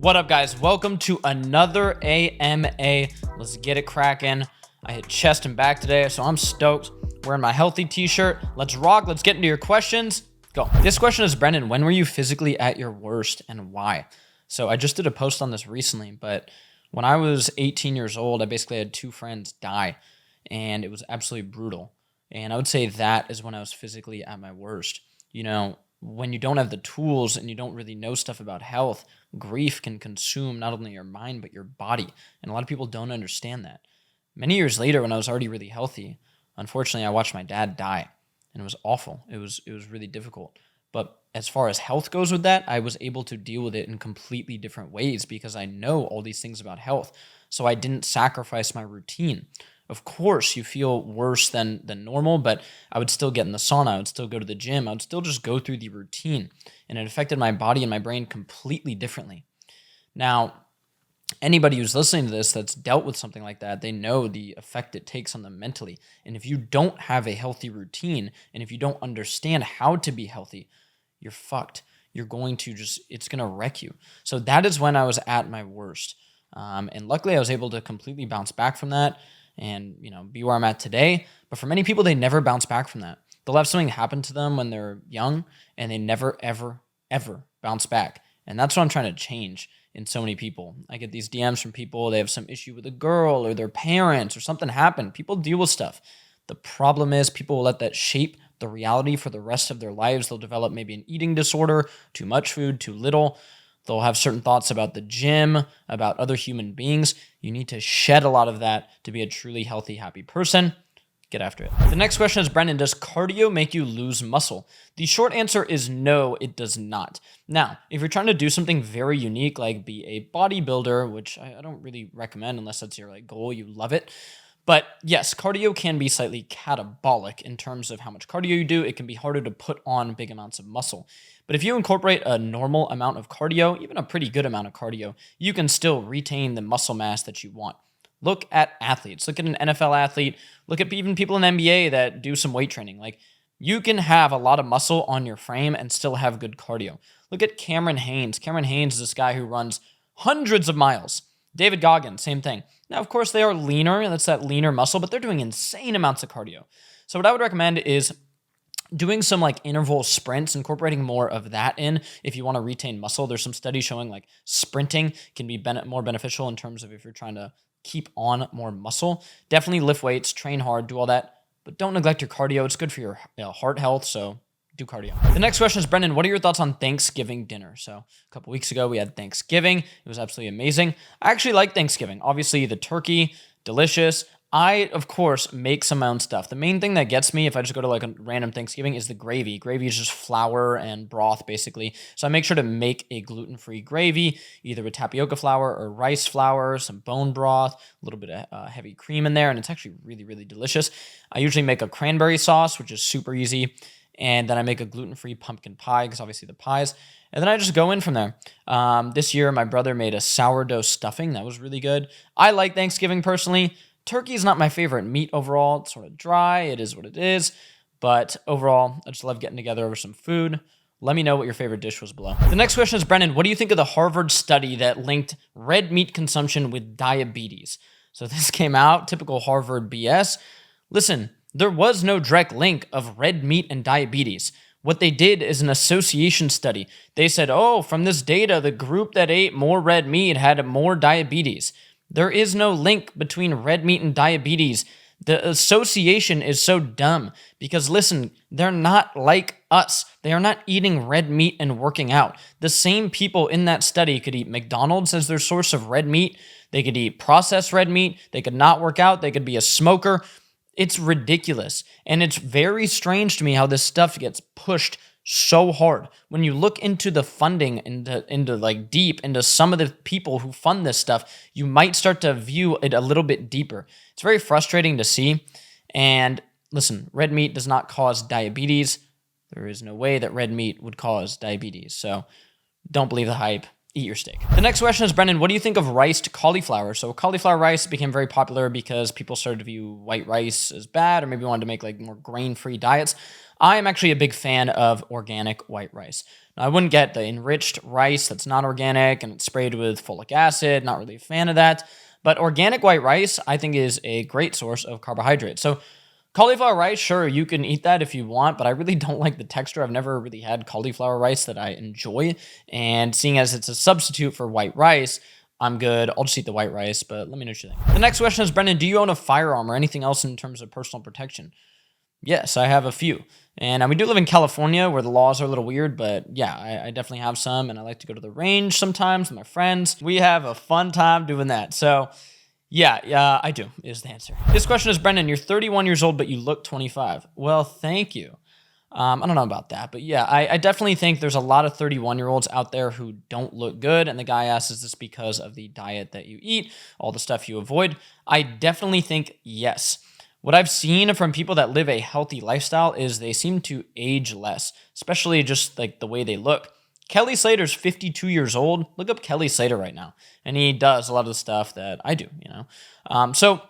What up, guys? Welcome to another AMA. Let's get it cracking. I hit chest and back today, so I'm stoked. Wearing my healthy t-shirt. Let's rock. Let's get into your questions. Go. This question is, Brendan, when were you physically at your worst and why? So I just did a post on this recently, but when I was 18 years old, I basically had two friends die, and it was absolutely brutal. And I would say that is when I was physically at my worst. You know, when you don't have the tools and you don't really know stuff about health, grief can consume not only your mind, but your body. And a lot of people don't understand that. Many years later, when I was already really healthy, unfortunately, I watched my dad die, and it was awful. It was really difficult. But as far as health goes with that, I was able to deal with it in completely different ways because I know all these things about health. So I didn't sacrifice my routine. Of course, you feel worse than normal, but I would still get in the sauna. I would still go to the gym. I would still just go through the routine, and it affected my body and my brain completely differently. Now, anybody who's listening to this that's dealt with something like that, they know the effect it takes on them mentally. And if you don't have a healthy routine, and if you don't understand how to be healthy, you're fucked. You're going to it's going to wreck you. So that is when I was at my worst. And luckily, I was able to completely bounce back from that and, be where I'm at today. But for many people, they never bounce back from that. They'll have something happen to them when they're young, and they never, ever, ever bounce back. And that's what I'm trying to change in so many people. I get these DMs from people, they have some issue with a girl or their parents or something happened. People deal with stuff. The problem is people will let that shape the reality for the rest of their lives. They'll develop maybe an eating disorder, too much food, too little. They'll have certain thoughts about the gym, about other human beings. You need to shed a lot of that to be a truly healthy, happy person. Get after it. The next question is, Brendan, does cardio make you lose muscle? The short answer is no, it does not. Now, if you're trying to do something very unique, like be a bodybuilder, which I don't really recommend unless that's your goal, you love it. But yes, cardio can be slightly catabolic in terms of how much cardio you do. It can be harder to put on big amounts of muscle. But if you incorporate a normal amount of cardio, even a pretty good amount of cardio, you can still retain the muscle mass that you want. Look at athletes. Look at an NFL athlete. Look at even people in the NBA that do some weight training. You can have a lot of muscle on your frame and still have good cardio. Look at Cameron Hanes. Cameron Hanes is this guy who runs hundreds of miles. David Goggins, same thing. Now, of course, they are leaner. That's that leaner muscle, but they're doing insane amounts of cardio. So what I would recommend is doing some interval sprints, incorporating more of that in if you want to retain muscle. There's some studies showing sprinting can be more beneficial in terms of if you're trying to keep on more muscle. Definitely lift weights, train hard, do all that, but don't neglect your cardio. It's good for your heart health, so do cardio. The next question is, Brendan, what are your thoughts on Thanksgiving dinner? So a couple weeks ago, we had Thanksgiving. It was absolutely amazing. I actually like Thanksgiving. Obviously, the turkey, delicious. I, of course, make some of my own stuff. The main thing that gets me if I just go to a random Thanksgiving is the gravy. Gravy is just flour and broth, basically. So I make sure to make a gluten-free gravy, either with tapioca flour or rice flour, some bone broth, a little bit of heavy cream in there, and it's actually really, really delicious. I usually make a cranberry sauce, which is super easy, and then I make a gluten-free pumpkin pie, because obviously the pies, and then I just go in from there. This year, my brother made a sourdough stuffing. That was really good. I like Thanksgiving personally. Turkey is not my favorite meat overall. It's sort of dry. It is what it is. But overall, I just love getting together over some food. Let me know what your favorite dish was below. The next question is, Brendan, what do you think of the Harvard study that linked red meat consumption with diabetes? So this came out, typical Harvard BS. Listen, there was no direct link of red meat and diabetes. What they did is an association study. They said, from this data, the group that ate more red meat had more diabetes. There is no link between red meat and diabetes. The association is so dumb because, listen, they're not like us. They are not eating red meat and working out. The same people in that study could eat McDonald's as their source of red meat. They could eat processed red meat. They could not work out. They could be a smoker. It's ridiculous. And it's very strange to me how this stuff gets pushed so hard. When you look into the funding, into deep into some of the people who fund this stuff, you might start to view it a little bit deeper. It's very frustrating to see. And listen, red meat does not cause diabetes. There is no way that red meat would cause diabetes. So don't believe the hype. eat your steak. The next question is, Brendan, what do you think of riced cauliflower? So cauliflower rice became very popular because people started to view white rice as bad, or maybe wanted to make like more grain-free diets. I am actually a big fan of organic white rice. Now, I wouldn't get the enriched rice that's not organic and it's sprayed with folic acid. Not really a fan of that. But organic white rice, I think, is a great source of carbohydrates. So cauliflower rice, sure, you can eat that if you want, but I really don't like the texture. I've never really had cauliflower rice that I enjoy. And seeing as it's a substitute for white rice, I'm good. I'll just eat the white rice, but let me know what you think. The next question is, Brendan, do you own a firearm or anything else in terms of personal protection? Yes, I have a few. And we do live in California where the laws are a little weird, but yeah, I definitely have some, and I like to go to the range sometimes with my friends. We have a fun time doing that. So yeah, I do, is the answer. This question is, Brendan, you're 31 years old, but you look 25. Well, thank you. I don't know about that, but yeah, I definitely think there's a lot of 31-year-olds out there who don't look good, and the guy asks, is this because of the diet that you eat, all the stuff you avoid? I definitely think yes. What I've seen from people that live a healthy lifestyle is they seem to age less, especially just like the way they look. Kelly Slater's 52 years old. Look up Kelly Slater right now. And he does a lot of the stuff that I do, you know. So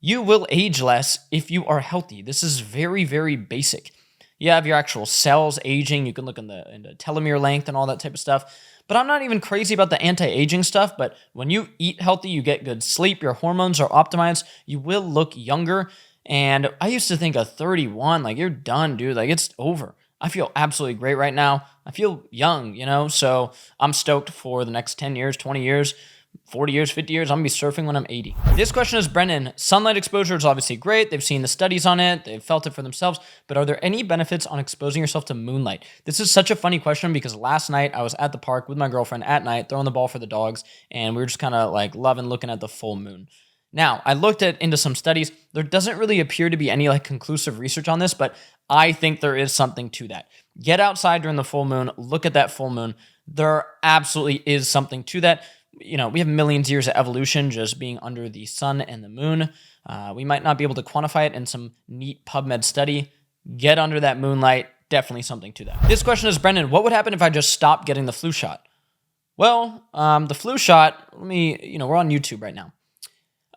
you will age less if you are healthy. This is very, very basic. You have your actual cells aging. You can look into telomere length and all that type of stuff. But I'm not even crazy about the anti-aging stuff. But when you eat healthy, you get good sleep, your hormones are optimized, you will look younger. And I used to think of 31, like, you're done, dude. Like, it's over. I feel absolutely great right now. I feel young, you know? So I'm stoked for the next 10 years, 20 years, 40 years, 50 years. I'm going to be surfing when I'm 80. This question is, Brendan, sunlight exposure is obviously great. They've seen the studies on it. They've felt it for themselves. But are there any benefits on exposing yourself to moonlight? This is such a funny question because last night I was at the park with my girlfriend at night, throwing the ball for the dogs, and we were just kind of like loving looking at the full moon. Now, I looked into some studies. There doesn't really appear to be any like conclusive research on this, but I think there is something to that. Get outside during the full moon, look at that full moon. There absolutely is something to that. You know, we have millions of years of evolution just being under the sun and the moon. We might not be able to quantify it in some neat PubMed study. Get under that moonlight, definitely something to that. This question is, Brendan, what would happen if I just stopped getting the flu shot? Well, the flu shot, we're on YouTube right now.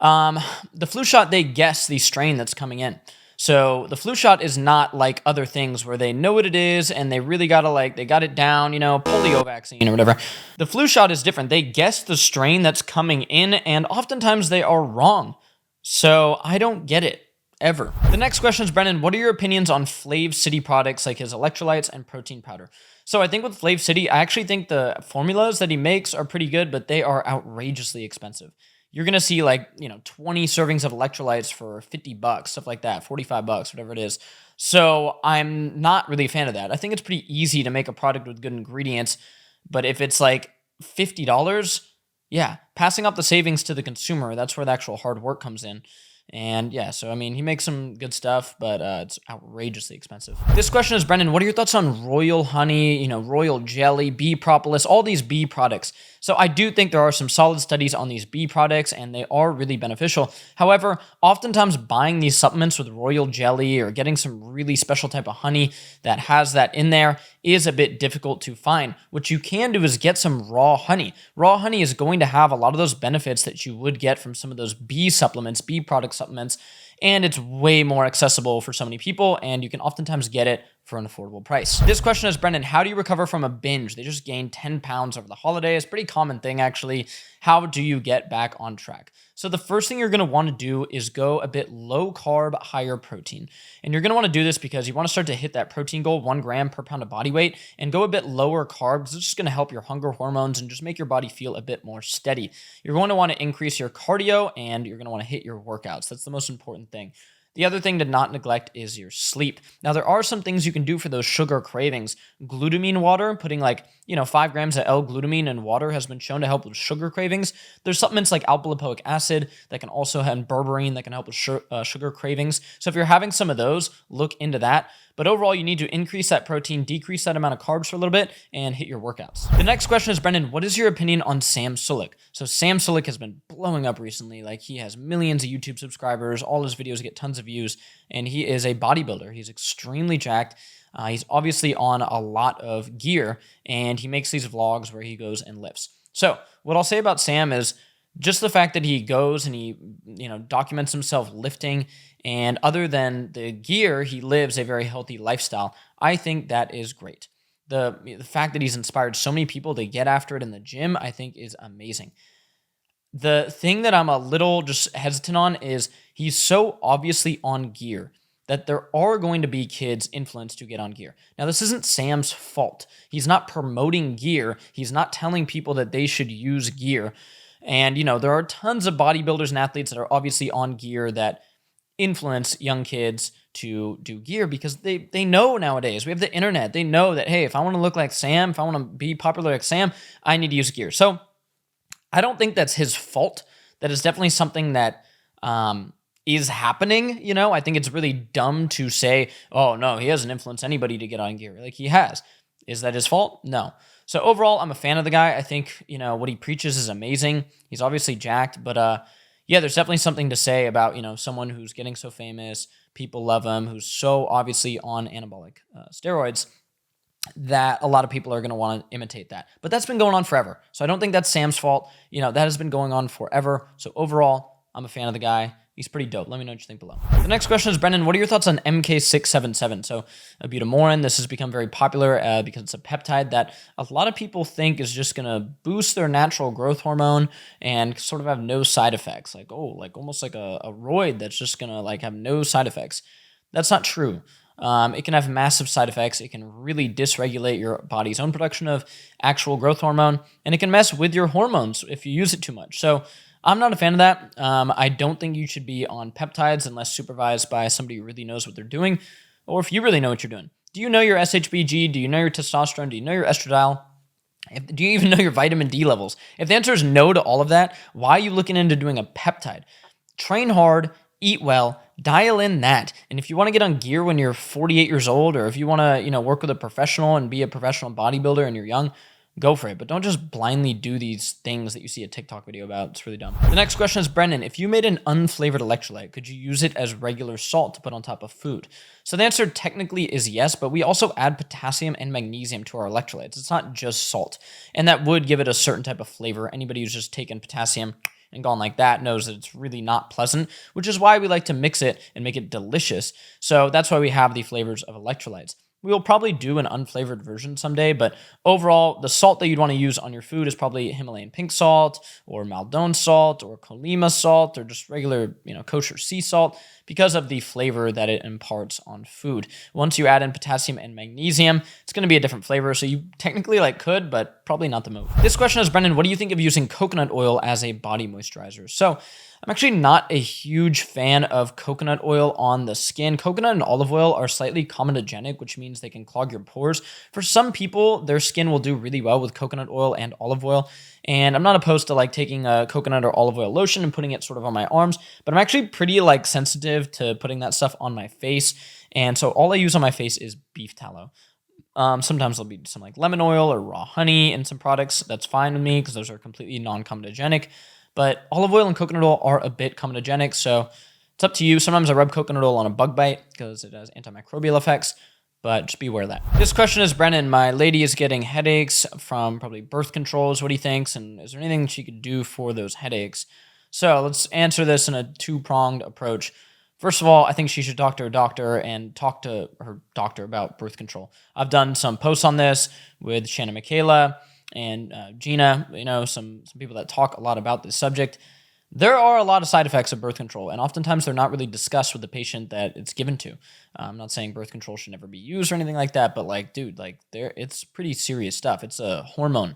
The flu shot, they guess the strain that's coming in. So the flu shot is not like other things where they know what it is and they really they got it down, polio vaccine or whatever. The flu shot is different. They guess the strain that's coming in and oftentimes they are wrong. So I don't get it ever. The next question is, Brendan, what are your opinions on Flave City products like his electrolytes and protein powder? So I think with Flave City, I actually think the formulas that he makes are pretty good, but they are outrageously expensive. You're going to see 20 servings of electrolytes for $50, stuff like that, $45, whatever it is. So I'm not really a fan of that. I think it's pretty easy to make a product with good ingredients, but if it's like $50, yeah, passing up the savings to the consumer, that's where the actual hard work comes in. And yeah, so I mean, he makes some good stuff, but it's outrageously expensive. This question is, Brendan, what are your thoughts on royal honey, royal jelly, bee propolis, all these bee products? So I do think there are some solid studies on these bee products and they are really beneficial. However, oftentimes buying these supplements with royal jelly or getting some really special type of honey that has that in there is a bit difficult to find. What you can do is get some raw honey. Raw honey is going to have a lot of those benefits that you would get from some of those bee supplements, bee product supplements, and it's way more accessible for so many people, and you can oftentimes get it for an affordable price. This question is, Brendan, how do you recover from a binge? They just gained 10 pounds over the holidays. Pretty common thing, actually. How do you get back on track? So the first thing you're going to want to do is go a bit low carb, higher protein. And you're going to want to do this because you want to start to hit that protein goal, 1 gram per pound of body weight, and go a bit lower carb because it's just going to help your hunger hormones and just make your body feel a bit more steady. You're going to want to increase your cardio and you're going to want to hit your workouts. That's the most important thing. The other thing to not neglect is your sleep. Now, there are some things you can do for those sugar cravings. Glutamine water, putting 5 grams of L-glutamine in water has been shown to help with sugar cravings. There's supplements like alpha-lipoic acid that can also have berberine that can help with sugar cravings. So if you're having some of those, look into that. But overall, you need to increase that protein, decrease that amount of carbs for a little bit, and hit your workouts. The next question is, Brendan, what is your opinion on Sam SULEK? So Sam SULEK has been blowing up recently. He has millions of YouTube subscribers. All his videos get tons of views, and he is a bodybuilder. He's extremely jacked. He's obviously on a lot of gear, and he makes these vlogs where he goes and lifts. So what I'll say about Sam is just the fact that he goes and he, documents himself lifting, and other than the gear, he lives a very healthy lifestyle. I think that is great. The fact that he's inspired so many people to get after it in the gym, I think is amazing. The thing that I'm a little just hesitant on is he's so obviously on gear that there are going to be kids influenced to get on gear. Now, this isn't Sam's fault. He's not promoting gear. He's not telling people that they should use gear. And, there are tons of bodybuilders and athletes that are obviously on gear that influence young kids to do gear because they know nowadays. We have the internet. They know that, hey, if I want to look like Sam, if I want to be popular like Sam, I need to use gear. So I don't think that's his fault. That is definitely something that is happening. I think it's really dumb to say, oh, no, he hasn't influenced anybody to get on gear. Like, he has. Is that his fault? No. So overall, I'm a fan of the guy. I think, what he preaches is amazing. He's obviously jacked, but there's definitely something to say about, someone who's getting so famous, people love him, who's so obviously on anabolic steroids, that a lot of people are going to want to imitate that. But that's been going on forever. So I don't think that's Sam's fault. That has been going on forever. So overall, I'm a fan of the guy. He's pretty dope. Let me know what you think below. The next question is, Brendan, what are your thoughts on MK677? So butamorin, this has become very popular because it's a peptide that a lot of people think is just going to boost their natural growth hormone and sort of have no side effects. Almost like a roid that's just going to have no side effects. That's not true. It can have massive side effects. It can really dysregulate your body's own production of actual growth hormone, and it can mess with your hormones if you use it too much. So I'm not a fan of that. I don't think you should be on peptides unless supervised by somebody who really knows what they're doing, or if you really know what you're doing. Do you know your SHBG? Do you know your testosterone? Do you know your estradiol? Do you even know your vitamin D levels? If the answer is no to all of that, why are you looking into doing a peptide? Train hard, eat well, dial in that. And if you want to get on gear when you're 48 years old, or if you want to, work with a professional and be a professional bodybuilder and you're young, go for it. But don't just blindly do these things that you see a TikTok video about. It's really dumb. The next question is, Brendan, if you made an unflavored electrolyte, could you use it as regular salt to put on top of food? So the answer technically is yes, but we also add potassium and magnesium to our electrolytes. It's not just salt. And that would give it a certain type of flavor. Anybody who's just taken potassium and gone like that knows that it's really not pleasant, which is why we like to mix it and make it delicious. So that's why we have the flavors of electrolytes. We will probably do an unflavored version someday, but overall, the salt that you'd want to use on your food is probably Himalayan pink salt or Maldon salt or Colima salt or just regular, kosher sea salt because of the flavor that it imparts on food. Once you add in potassium and magnesium, it's going to be a different flavor, so you technically could, but probably not the move. This question is, Brendan, what do you think of using coconut oil as a body moisturizer? So I'm actually not a huge fan of coconut oil on the skin. Coconut and olive oil are slightly comedogenic, which means they can clog your pores. For some people, their skin will do really well with coconut oil and olive oil. And I'm not opposed to taking a coconut or olive oil lotion and putting it sort of on my arms, but I'm actually pretty sensitive to putting that stuff on my face. And so all I use on my face is beef tallow. Sometimes there'll be some lemon oil or raw honey in some products. That's fine with me because those are completely non-comedogenic. But olive oil and coconut oil are a bit comedogenic, so it's up to you. Sometimes I rub coconut oil on a bug bite because it has antimicrobial effects, but just be aware of that. This question is, Brennan, my lady is getting headaches from probably birth controls. What do you think? And is there anything she could do for those headaches? So let's answer this in a two-pronged approach. First of all, I think she should talk to her doctor and talk to her doctor about birth control. I've done some posts on this with Shannon Michaela and Gina, some people that talk a lot about this subject. There are a lot of side effects of birth control, and oftentimes they're not really discussed with the patient that it's given to. I'm not saying birth control should never be used or anything like that, but it's pretty serious stuff. It's a hormone,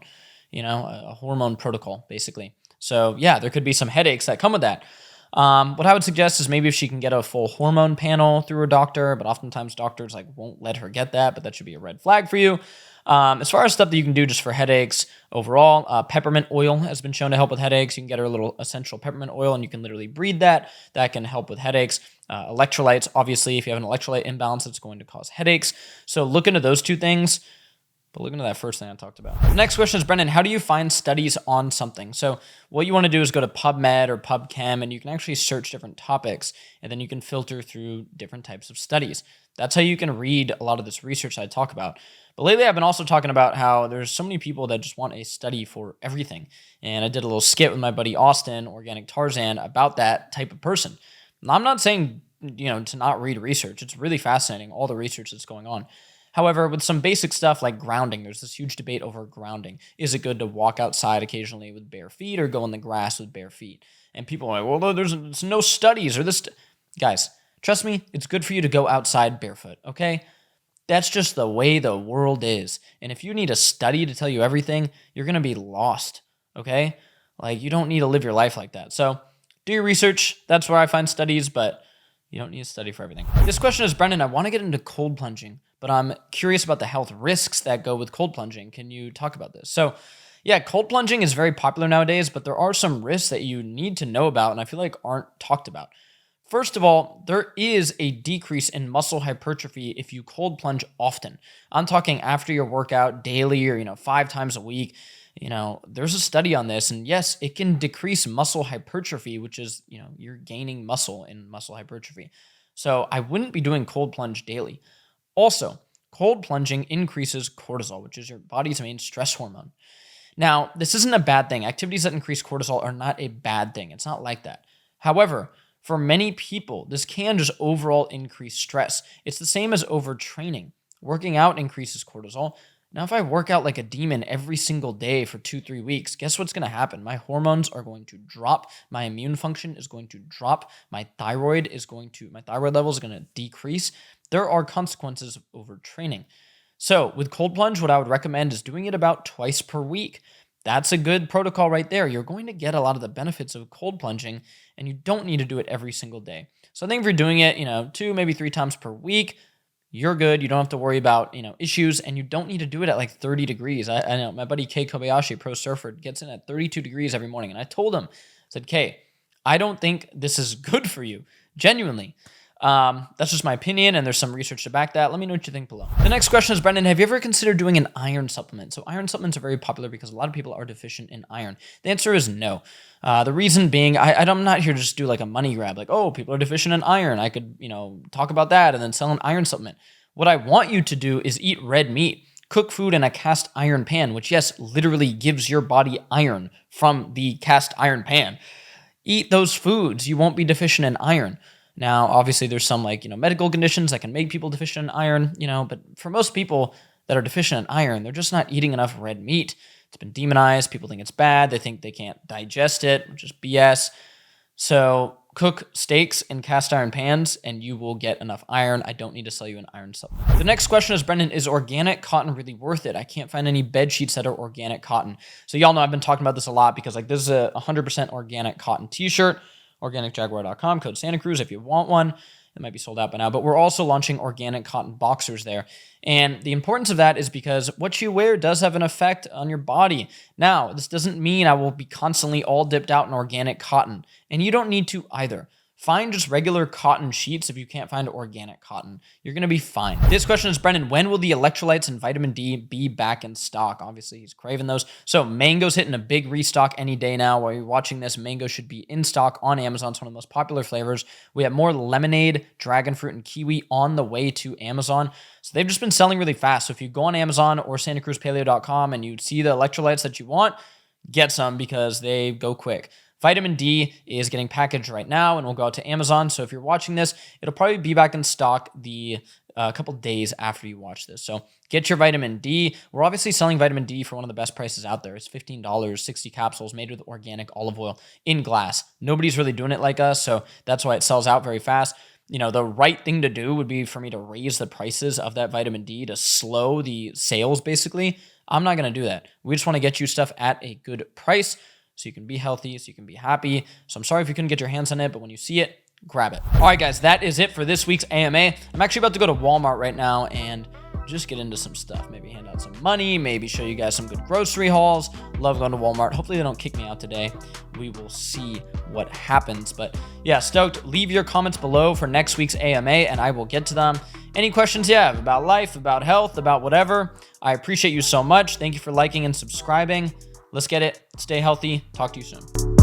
a hormone protocol, basically. So yeah, there could be some headaches that come with that. What I would suggest is maybe if she can get a full hormone panel through her doctor, but oftentimes doctors won't let her get that, but that should be a red flag for you. As far as stuff that you can do just for headaches overall, peppermint oil has been shown to help with headaches. You can get her a little essential peppermint oil and you can literally breathe that. That can help with headaches. Electrolytes, obviously, if you have an electrolyte imbalance, it's going to cause headaches. So look into those two things. But look into that first thing I talked about. The next question is, Brendan, how do you find studies on something? So what you want to do is go to PubMed or PubChem, and you can actually search different topics, and then you can filter through different types of studies. That's how you can read a lot of this research I talk about. But lately, I've been also talking about how there's so many people that just want a study for everything. And I did a little skit with my buddy Austin, Organic Tarzan, about that type of person. And I'm not saying, to not read research. It's really fascinating, all the research that's going on. However, with some basic stuff like grounding, there's this huge debate over grounding. Is it good to walk outside occasionally with bare feet or go in the grass with bare feet? And people are like, well, there's no studies or this. Guys, trust me, it's good for you to go outside barefoot, okay? That's just the way the world is. And if you need a study to tell you everything, you're going to be lost, okay? Like, you don't need to live your life like that. So do your research. That's where I find studies, but you don't need to study for everything. This question is, Brendan, I want to get into cold plunging, but I'm curious about the health risks that go with cold plunging. Can you talk about this? So yeah, cold plunging is very popular nowadays, but there are some risks that you need to know about and I feel like aren't talked about. First of all, there is a decrease in muscle hypertrophy if you cold plunge often. I'm talking after your workout daily or, 5 times a week. There's a study on this, and yes, it can decrease muscle hypertrophy, which is, you're gaining muscle in muscle hypertrophy. So I wouldn't be doing cold plunge daily. Also, cold plunging increases cortisol, which is your body's main stress hormone. Now, this isn't a bad thing. Activities that increase cortisol are not a bad thing. It's not like that. However, for many people, this can just overall increase stress. It's the same as overtraining. Working out increases cortisol. Now, if I work out like a demon every single day for 2-3 weeks, guess what's going to happen? My hormones are going to drop. My immune function is going to drop. My thyroid level is going to decrease. There are consequences of overtraining. So with cold plunge, what I would recommend is doing it about twice per week. That's a good protocol right there. You're going to get a lot of the benefits of cold plunging, and you don't need to do it every single day. So I think if you're doing it, 2, maybe 3 times per week, you're good. You don't have to worry about, issues, and you don't need to do it at like 30 degrees. I know my buddy Kei Kobayashi, pro surfer, gets in at 32 degrees every morning. And I told him, Kei, I don't think this is good for you. Genuinely. That's just my opinion, and there's some research to back that. Let me know what you think below. The next question is, Brendan, have you ever considered doing an iron supplement? So iron supplements are very popular because a lot of people are deficient in iron. The answer is no. The reason being, I'm not here to just do like a money grab, like, oh, people are deficient in iron. I could, talk about that and then sell an iron supplement. What I want you to do is eat red meat, cook food in a cast iron pan, which, yes, literally gives your body iron from the cast iron pan. Eat those foods. You won't be deficient in iron. Now, obviously, there's some medical conditions that can make people deficient in iron, but for most people that are deficient in iron, they're just not eating enough red meat. It's been demonized. People think it's bad. They think they can't digest it, which is BS. So cook steaks in cast iron pans and you will get enough iron. I don't need to sell you an iron supplement. The next question is, Brendan, is organic cotton really worth it? I can't find any bed sheets that are organic cotton. So y'all know I've been talking about this a lot because this is a 100% organic cotton t-shirt. OrganicJaguar.com, code Santa Cruz if you want one. It might be sold out by now, but we're also launching organic cotton boxers there. And the importance of that is because what you wear does have an effect on your body. Now, this doesn't mean I will be constantly all dipped out in organic cotton, and you don't need to either. Find just regular cotton sheets if you can't find organic cotton. You're going to be fine. This question is, Brendan, when will the electrolytes and vitamin D be back in stock? Obviously, he's craving those. So mango's hitting a big restock any day now. While you're watching this, mango should be in stock on Amazon. It's one of the most popular flavors. We have more lemonade, dragon fruit, and kiwi on the way to Amazon. So they've just been selling really fast. So if you go on Amazon or SantaCruzPaleo.com and you see the electrolytes that you want, get some because they go quick. Vitamin D is getting packaged right now and will go out to Amazon. So if you're watching this, it'll probably be back in stock a couple days after you watch this. So get your vitamin D. We're obviously selling vitamin D for one of the best prices out there. It's $15, 60 capsules made with organic olive oil in glass. Nobody's really doing it like us, so that's why it sells out very fast. The right thing to do would be for me to raise the prices of that vitamin D to slow the sales, basically. I'm not going to do that. We just want to get you stuff at a good price, so you can be healthy, so you can be happy. So I'm sorry if you couldn't get your hands on it, but when you see it, grab it. All right, guys, that is it for this week's AMA. I'm actually about to go to Walmart right now and just get into some stuff. Maybe hand out some money, maybe show you guys some good grocery hauls. Love going to Walmart. Hopefully they don't kick me out today. We will see what happens. But yeah, stoked. Leave your comments below for next week's AMA and I will get to them. Any questions you have about life, about health, about whatever, I appreciate you so much. Thank you for liking and subscribing. Let's get it. Stay healthy. Talk to you soon.